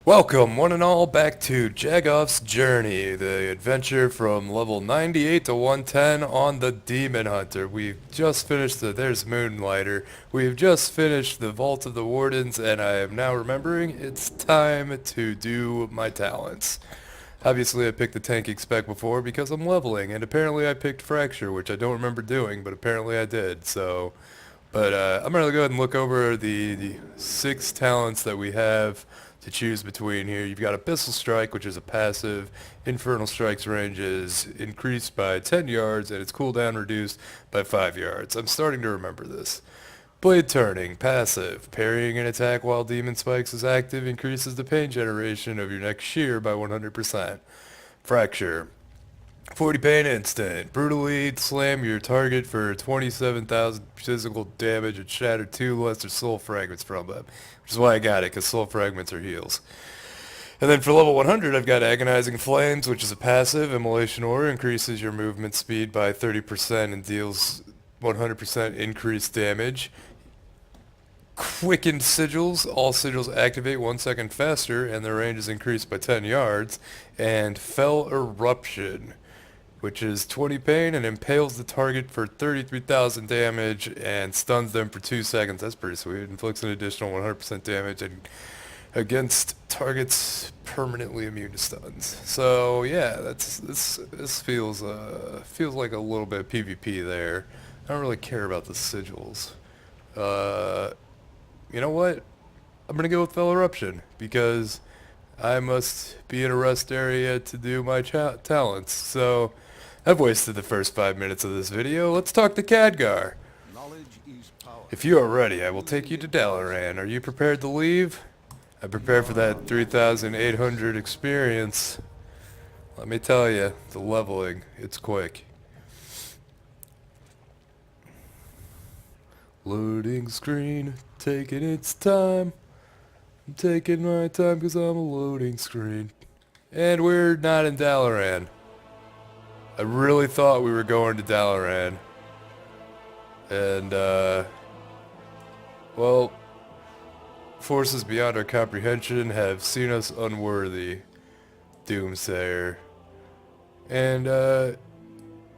Welcome, one and all, back to Jagoff's Journey, the adventure from level 98 to 110 on the Demon Hunter. We've just finished there's Moonlighter. We've just finished the Vault of the Wardens, and I am now remembering it's time to do my talents. Obviously, I picked the tanking spec before because I'm leveling, and apparently I picked Fracture, which I don't remember doing, but apparently I did, so... But I'm going to go ahead and look over the 6 talents that we have to choose between here. You've got Abyssal Strike, which is a passive. Infernal Strike's range is increased by 10 yards, and its cooldown reduced by 5 yards. I'm starting to remember this. Blade Turning, passive. Parrying an attack while Demon Spikes is active increases the pain generation of your next shear by 100%. Fracture. 40 pain instant. Brutally slam your target for 27,000 physical damage and shatter 2 lesser soul fragments from them. Which is why I got it, because soul fragments are heals. And then for level 100, I've got Agonizing Flames, which is a passive. Immolation Ore increases your movement speed by 30% and deals 100% increased damage. Quickened Sigils. All sigils activate 1 second faster, and their range is increased by 10 yards. And Fell Eruption, which is 20 pain and impales the target for 33,000 damage and stuns them for 2 seconds. That's pretty sweet. Inflicts an additional 100% damage and against targets permanently immune to stuns. So yeah, this feels like a little bit of PvP there. I don't really care about the sigils. You know what? I'm gonna go with Fell Eruption because I must be in a rest area to do my talents. So I've wasted the first 5 minutes of this video. Let's talk to Khadgar. If you are ready, I will take you to Dalaran. Are you prepared to leave? I'm prepared for that 3,800 experience. Let me tell you, the leveling, it's quick. Loading screen, taking its time. I'm taking my time because I'm a loading screen. And we're not in Dalaran. I really thought we were going to Dalaran. And, well, forces beyond our comprehension have seen us unworthy, Doomsayer. And,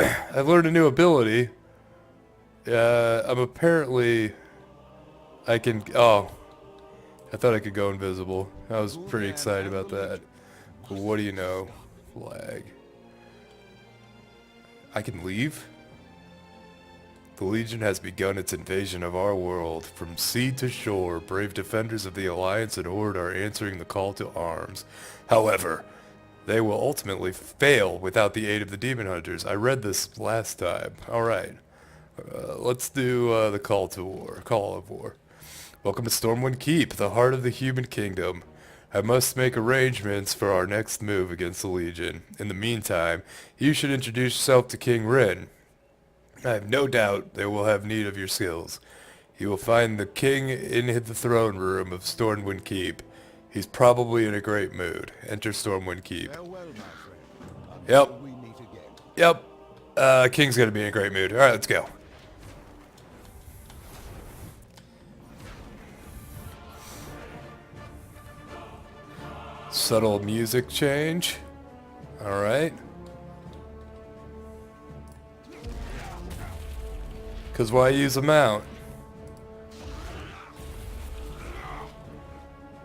I've learned a new ability. I'm apparently... I can... Oh. I thought I could go invisible. I was pretty excited about that. But what do you know? Lag. I can leave? The Legion has begun its invasion of our world. From sea to shore, brave defenders of the Alliance and Horde are answering the call to arms. However, they will ultimately fail without the aid of the Demon Hunters. I read this last time. Alright. Let's do the call of war. Welcome to Stormwind Keep, the heart of the human kingdom. I must make arrangements for our next move against the Legion. In the meantime, you should introduce yourself to King Rin. I have no doubt they will have need of your skills. You will find the king in the throne room of Stormwind Keep. He's probably in a great mood. Enter Stormwind Keep. Yep. Yep. King's gonna be in a great mood. Alright, let's go. Subtle music change. Alright. Because why use a mount?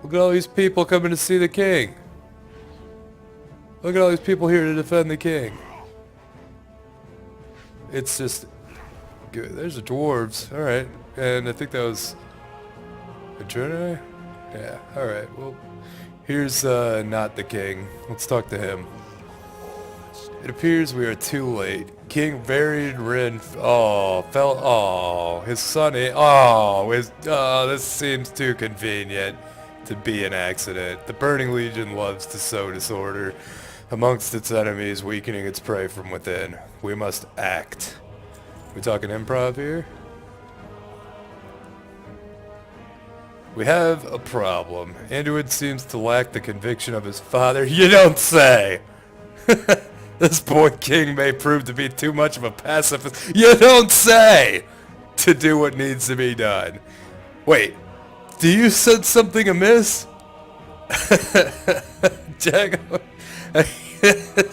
Look at all these people coming to see the king. Look at all these people here to defend the king. It's just good. There's the dwarves. Alright. And I think that was a Jedi? Yeah. Alright. Well, here's not the king. Let's talk to him. It appears we are too late. King Varied Rin... his son... this seems too convenient to be an accident. The Burning Legion loves to sow disorder amongst its enemies, weakening its prey from within. We must act. We talking improv here? We have a problem. Anduin seems to lack the conviction of his father. You don't say! This boy king may prove to be too much of a pacifist. You don't say! To do what needs to be done. Wait, do you sense something amiss? Jagoff.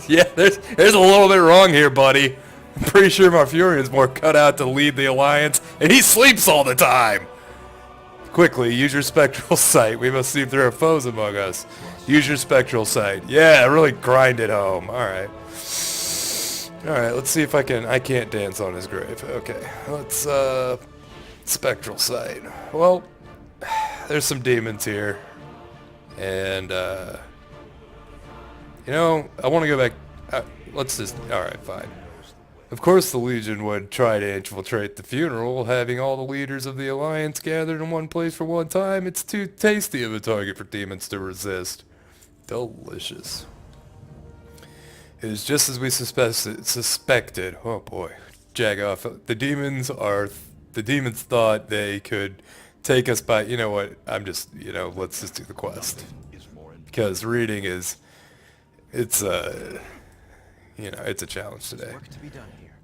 Yeah, there's a little bit wrong here, buddy. I'm pretty sure Malfurion's more cut out to lead the Alliance, and he sleeps all the time. Quickly, use your spectral sight. We must see if there are foes among us. Use your spectral sight. Yeah, really grind it home. Alright. Alright, let's see if I can't dance on his grave. Okay, let's, spectral sight. Well, there's some demons here. And, you know, I want to go back. Let's just, alright, fine. Of course the Legion would try to infiltrate the funeral, having all the leaders of the Alliance gathered in one place for one time. It's too tasty of a target for demons to resist. Delicious. It is just as we suspected. Oh boy. Jagoff. The demons thought they could take us by, you know what, let's just do the quest. Because reading it's a challenge today.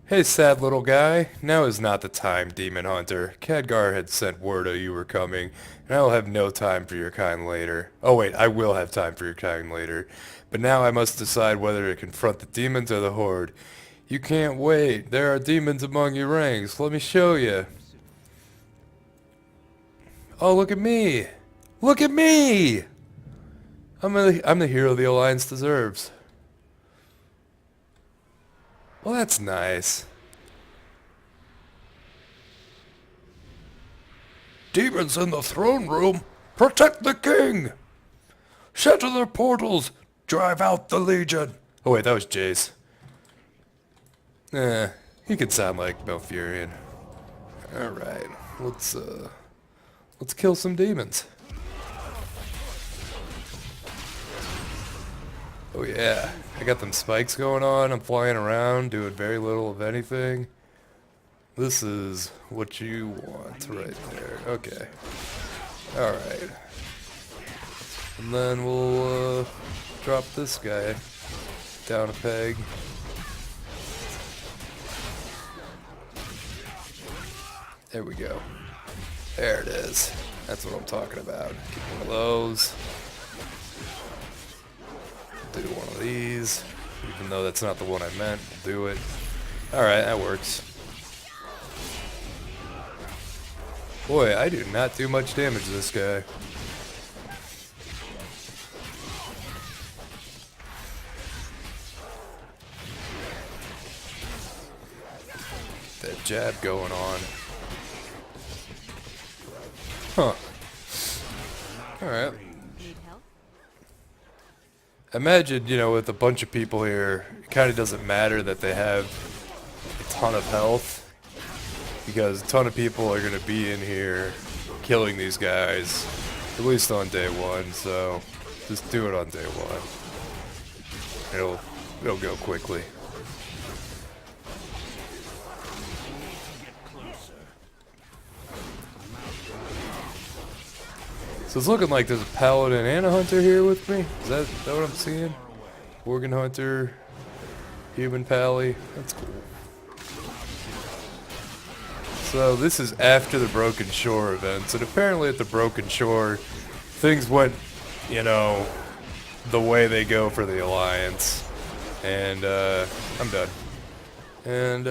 Hey, sad little guy. Now is not the time, Demon Hunter. Khadgar had sent word you were coming, and I will have no time for your kind later. Oh wait, I will have time for your kind later. But now I must decide whether to confront the demons or the Horde. You can't wait. There are demons among your ranks. Let me show you. Oh, look at me. Look at me! I'm the hero the Alliance deserves. Well, that's nice. Demons in the throne room! Protect the king! Shatter their portals! Drive out the Legion! Oh wait, that was Jace. He could sound like Malfurion. Alright, let's kill some demons. Oh yeah, I got them spikes going on, I'm flying around, doing very little of anything. This is what you want right there. Okay. Alright. And then we'll drop this guy down a peg. There we go. There it is. That's what I'm talking about. Get one of those. Do one of these, even though that's not the one I meant. We'll do it. Alright, that works. Boy, I do not do much damage to this guy. That jab going on. Huh. Alright. Imagine, with a bunch of people here, it kind of doesn't matter that they have a ton of health, because a ton of people are going to be in here killing these guys, at least on day one, so just do it on day one. It'll go quickly. So it's looking like there's a paladin and a hunter here with me. Is that what I'm seeing? Organ hunter, human pally. That's cool. So this is after the Broken Shore events, and apparently at the Broken Shore, things went, the way they go for the Alliance. And I'm done. And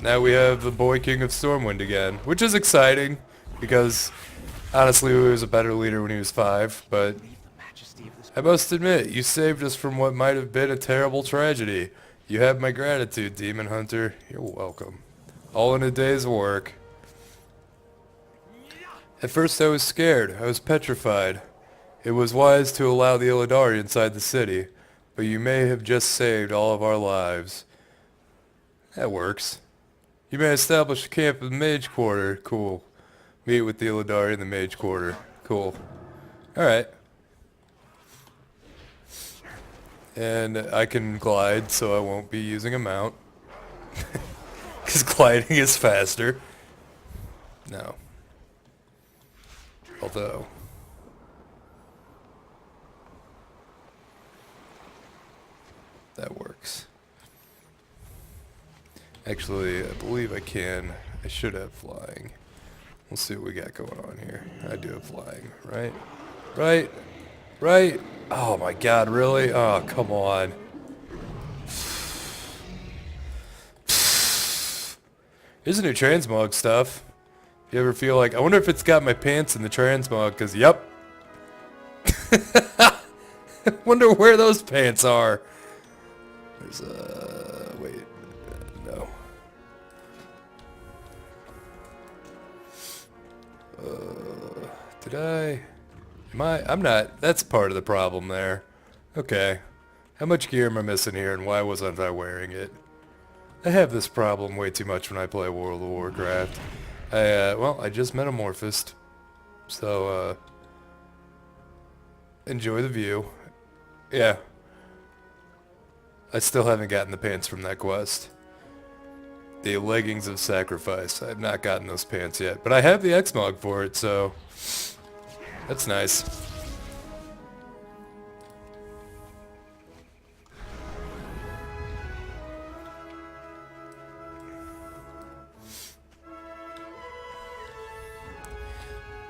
now we have the Boy King of Stormwind again, which is exciting. Because, honestly, he was a better leader when he was 5, but I must admit, you saved us from what might have been a terrible tragedy. You have my gratitude, Demon Hunter. You're welcome. All in a day's work. At first I was scared. I was petrified. It was wise to allow the Illidari inside the city, but you may have just saved all of our lives. That works. You may establish a camp in the Mage Quarter. Cool. Meet with the Illidari in the Mage Quarter. Cool. Alright. And I can glide, so I won't be using a mount. Because gliding is faster. No. Although... that works. Actually, I believe I can. I should have flying. We'll see what we got going on here. I do have flying, right? Right? Right? Oh my god, really? Oh, come on. Here's a new transmog stuff. You ever feel like, I wonder if it's got my pants in the transmog, because yep. Wonder where those pants are. There's wait, no. Did I? I'm not. That's part of the problem there. Okay. How much gear am I missing here, and why wasn't I wearing it? I have this problem way too much when I play World of Warcraft. Well, I just metamorphosed. So, enjoy the view. Yeah. I still haven't gotten the pants from that quest. The leggings of sacrifice. I've not gotten those pants yet. But I have the Xmog for it, so that's nice.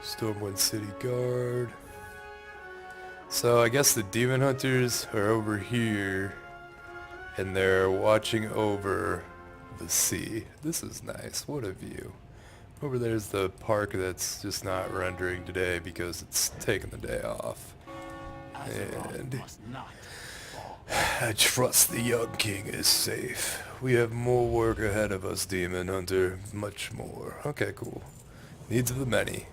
Stormwind City Guard. So I guess the Demon Hunters are over here, and they're watching over the sea. This is nice. What a view. Over there's the park that's just not rendering today because it's taking the day off. And I trust the young king is safe. We have more work ahead of us, Demon Hunter. Much more. Okay, cool. Needs of the many.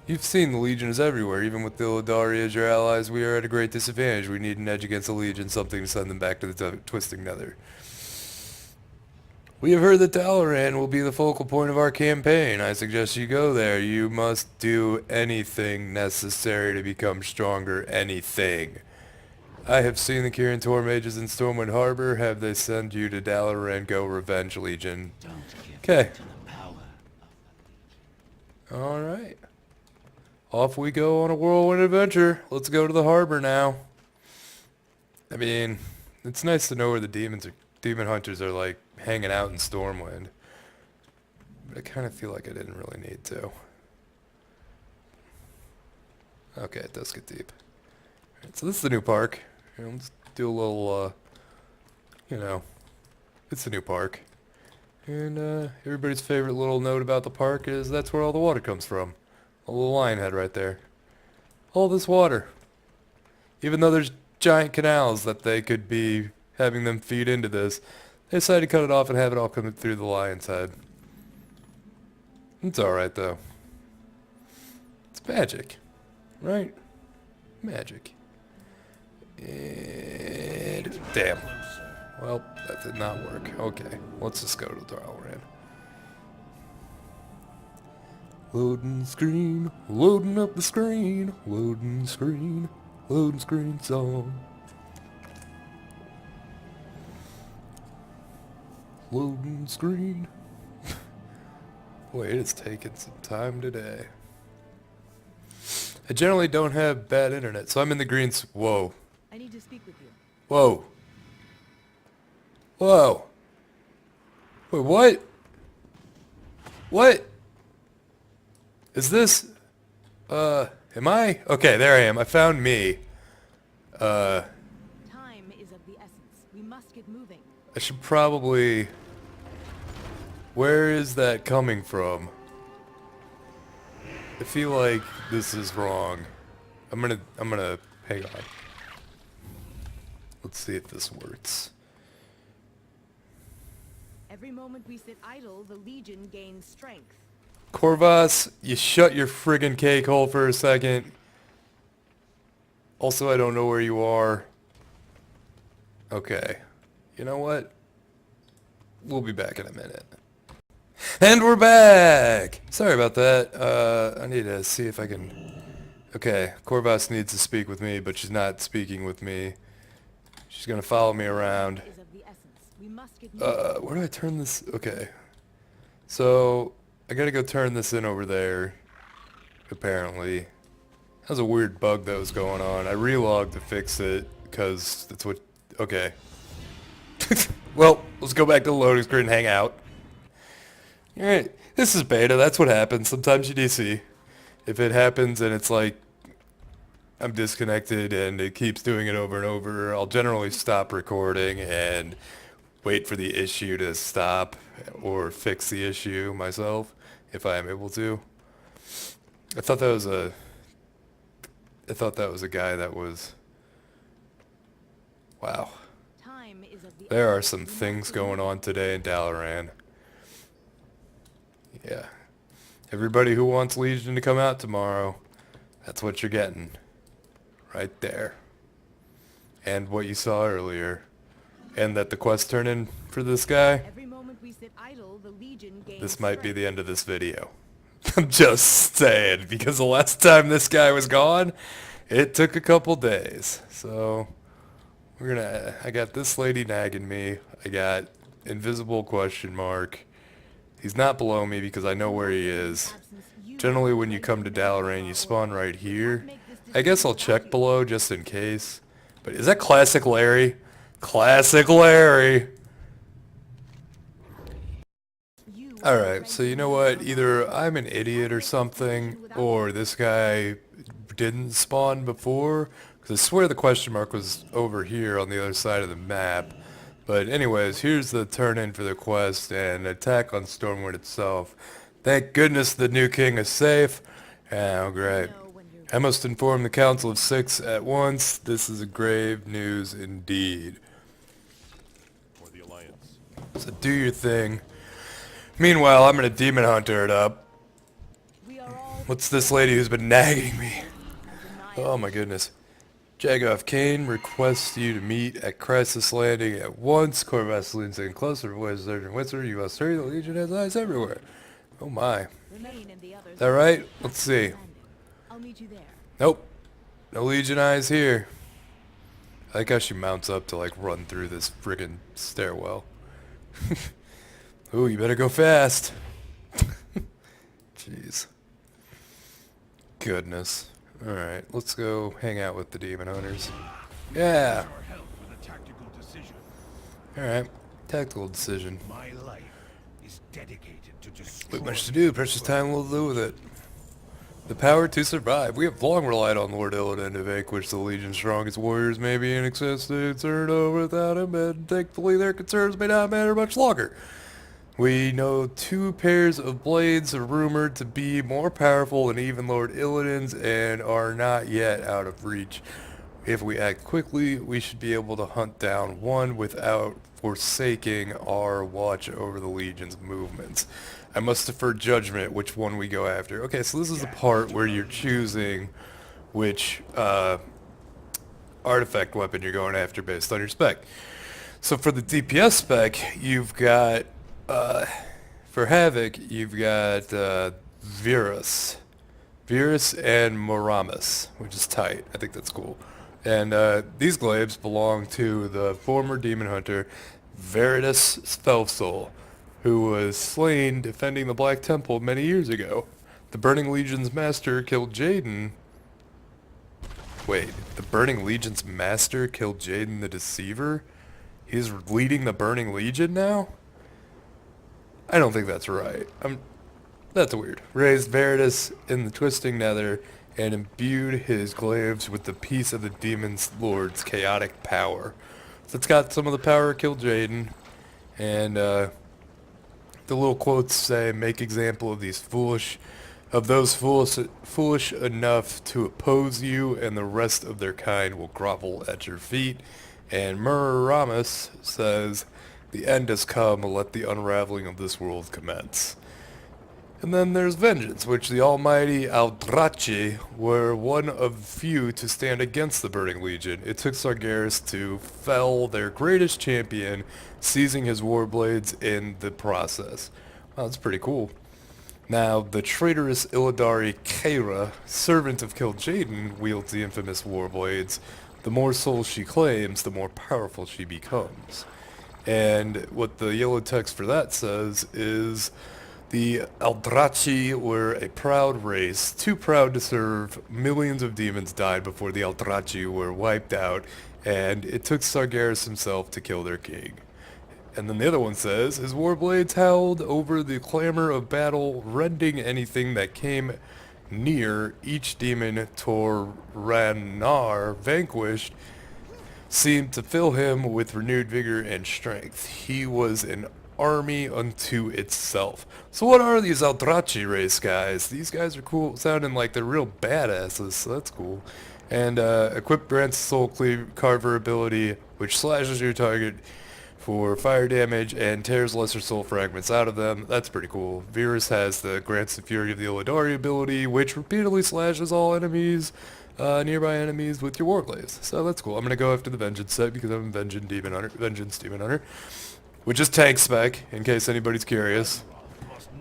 You've seen the legions everywhere, even with the Illidari as your allies. We are at a great disadvantage. We need an edge against the legion, something to send them back to the twisting nether. We have heard that Dalaran will be the focal point of our campaign. I suggest you go there. You must do anything necessary to become stronger. Anything. I have seen the Kirin Tor mages in Stormwind Harbor. Have they send you to Dalaran? Go revenge Legion. Okay. Alright. Off we go on a whirlwind adventure. Let's go to the harbor now. I mean, it's nice to know where the demon hunters are like hanging out in Stormwind. But I kind of feel like I didn't really need to. Okay, it does get deep. Alright, so this is the new park. Here, let's do a little, you know, it's the new park. And everybody's favorite little note about the park is that's where all the water comes from. A little lion head right there. All this water. Even though there's giant canals that they could be having them feed into this, they decided to cut it off and have it all come through the lion's head. It's alright though. It's magic. Right? Magic. And damn. Well, that did not work. Okay, let's just go to Dalaran. Loading screen, loading up the screen, loading screen song. Loading screen. Boy, it is taking some time today. I generally don't have bad internet, so I'm in the greens. Whoa. I need to speak with you. Whoa. Whoa. Wait, what? What? Is this, am I? Okay, there I am. I found me. Time is of the essence. We must get moving. I should probably, where is that coming from? I feel like this is wrong. I'm gonna, hang on. Let's see if this works. Every moment we sit idle, the Legion gains strength. Corvus, you shut your friggin' cake hole for a second. Also, I don't know where you are. Okay. You know what? We'll be back in a minute. And we're back! Sorry about that. I need to see if I can... Okay, Corvus needs to speak with me, but she's not speaking with me. She's gonna follow me around. Where do I turn this? Okay. So... I gotta go turn this in over there, apparently. That was a weird bug that was going on. I relogged to fix it, because that's what... Okay. Well, let's go back to the loading screen and hang out. Alright, this is beta, that's what happens. Sometimes you DC. If it happens and it's like I'm disconnected and it keeps doing it over and over, I'll generally stop recording and wait for the issue to stop or fix the issue myself if I am able to. I thought that was a I thought that was a guy that was wow. Time is of the There are essence. some We must things believe going on today in Dalaran. Yeah. Everybody who wants Legion to come out tomorrow, that's what you're getting. Right there. And what you saw earlier. And that the quest turn in for this guy, every moment we sit idle, the Legion gains this might be strength. the end of this video. I'm just saying, because the last time this guy was gone, it took a couple days. So, I got this lady nagging me. I got invisible question mark. He's not below me because I know where he is. Generally when you come to Dalaran, you spawn right here. I guess I'll check below just in case. But is that Classic Larry? Classic Larry! Alright, so you know what? Either I'm an idiot or something, or this guy didn't spawn before. Because I swear the question mark was over here on the other side of the map. But anyways, here's the turn-in for the quest and attack on Stormwind itself. Thank goodness the new king is safe. Oh, great. I must inform the Council of Six at once. This is a grave news indeed. For the Alliance. So do your thing. Meanwhile, I'm gonna demon hunter it up. What's this lady who's been nagging me? Oh my goodness. Jagoff Kane requests you to meet at Crisis Landing at once. Core Vaseline saying closer, voice Sergeant Witzer. You must hurry, the Legion has eyes everywhere. Oh my. Is that right? Let's see. I'll meet you there. Nope. No Legion eyes here. I like how she mounts up to like run through this friggin' stairwell. Ooh, you better go fast. Jeez. Goodness. Alright, let's go hang out with the demon hunters. Yeah! Our help with a tactical decision. Alright, tactical decision. My life is dedicated to Not destroy. much to do, precious time will do with it. The power to survive. We have long relied on Lord Illidan to vanquish the Legion's strongest warriors may be in excess to concern over without him, and thankfully their concerns may not matter much longer. We know 2 pairs of blades are rumored to be more powerful than even Lord Illidan's and are not yet out of reach. If we act quickly, we should be able to hunt down one without forsaking our watch over the Legion's movements. I must defer judgment which one we go after. Okay, so this is the part where you're choosing which artifact weapon you're going after based on your spec. So for the DPS spec, you've got, for Havoc, you've got Virus. Virus and Moramis, which is tight. I think that's cool. And these glaives belong to the former demon hunter Veritas Spellsoul, who was slain defending the Black Temple many years ago. The Burning Legion's master killed Jaden. Wait, the Burning Legion's master killed Jaden the Deceiver? He's leading the Burning Legion now? I don't think that's right. That's weird. Raised Veritas in the Twisting Nether and imbued his glaives with the peace of the Demon's Lord's chaotic power. So it's got some of the power to kill Jaden, and the little quotes say, "Make example of those foolish enough to oppose you, and the rest of their kind will grovel at your feet." And Muramis says, "The end has come, let the unraveling of this world commence." And then there's Vengeance, which the almighty Aldrachi were one of few to stand against the Burning Legion. It took Sargeras to fell their greatest champion, seizing his warblades in the process. Wow, that's pretty cool. Now, the traitorous Illidari Keira, servant of Kil'jaeden, wields the infamous warblades. The more souls she claims, the more powerful she becomes. And what the yellow text for that says is, the Aldrachi were a proud race, too proud to serve. Millions of demons died before the Aldrachi were wiped out, and it took Sargeras himself to kill their king. And then the other one says, his warblades howled over the clamor of battle, rending anything that came near. Each demon Toranar vanquished seemed to fill him with renewed vigor and strength. He was an army unto itself. So what are these Eldrachi race guys? These guys are cool, sounding like they're real badasses, so that's cool. And equip grants soul carver ability, which slashes your target for fire damage and tears lesser soul fragments out of them. That's pretty cool. Virus has the grants the fury of the Illidari ability, which repeatedly slashes all enemies, nearby enemies with your warglaives. So that's cool. I'm gonna go after the Vengeance set because I'm a Vengeance Demon Hunter, which is tank spec, in case anybody's curious.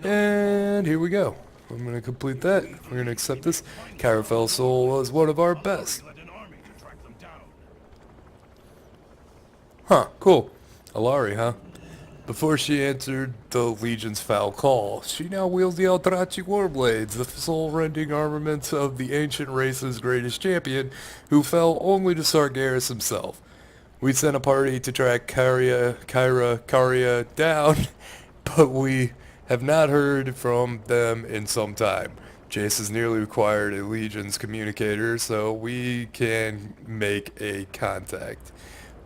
And here we go. I'm gonna complete that. We're gonna accept this. Carafel Soul was one of our best. Let an army to track them down. Huh, cool. Alari, huh? Before she answered the Legion's foul call, she now wields the Eldrachi Warblades, the soul-rending armament of the ancient race's greatest champion, who fell only to Sargeras himself. We sent a party to track Karia down, but we have not heard from them in some time. Jace has nearly acquired a Legion's communicator, so we can make a contact.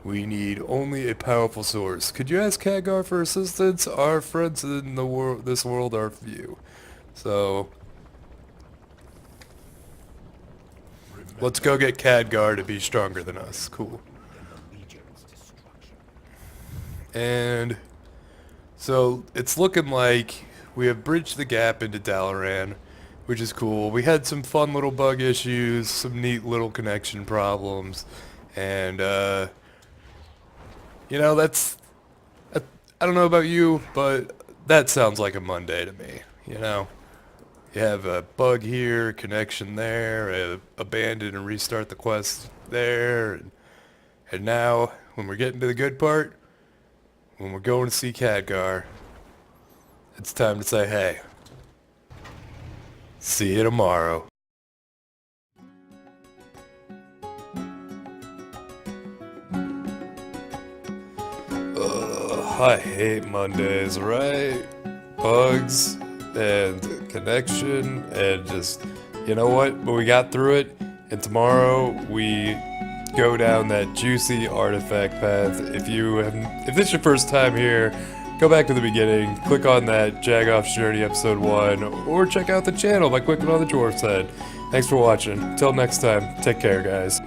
We need only a powerful source. Could you ask Khadgar for assistance? Our friends in the this world are few. So let's go get Khadgar to be stronger than us. Cool. And so it's looking like we have bridged the gap into Dalaran, which is cool. We had some fun little bug issues, some neat little connection problems, and you know, I don't know about you, but that sounds like a Monday to me, you know? You have a bug here, connection there, abandon and restart the quest there, and now, when we're getting to the good part, when we're going to see Khadgar, it's time to say, hey, see you tomorrow. I hate Mondays, right? Bugs and connection and just, you know what? But we got through it, and tomorrow we go down that juicy artifact path. If this is your first time here, go back to the beginning, click on that Jagoff's Journey episode 1, or check out the channel by clicking on the dwarf's head. Thanks for watching. Until next time, take care, guys.